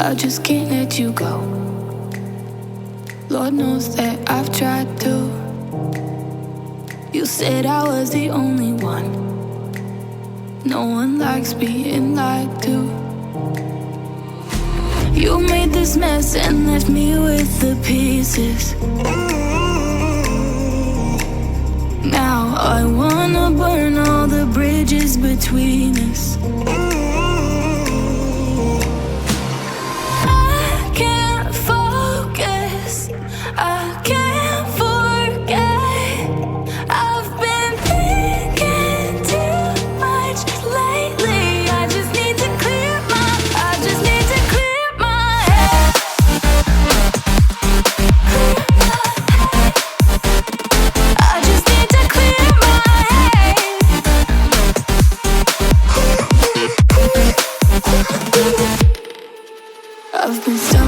I just can't let you go. Lord knows that I've tried to. You said I was the only one. No one likes being lied to. You made this mess and left me with the pieces. Now I wanna burn all the bridges between us. I can't focus, I can't forget. I've been thinking too much lately. I just need to clear my head. I just need to clear my head. I've been stuck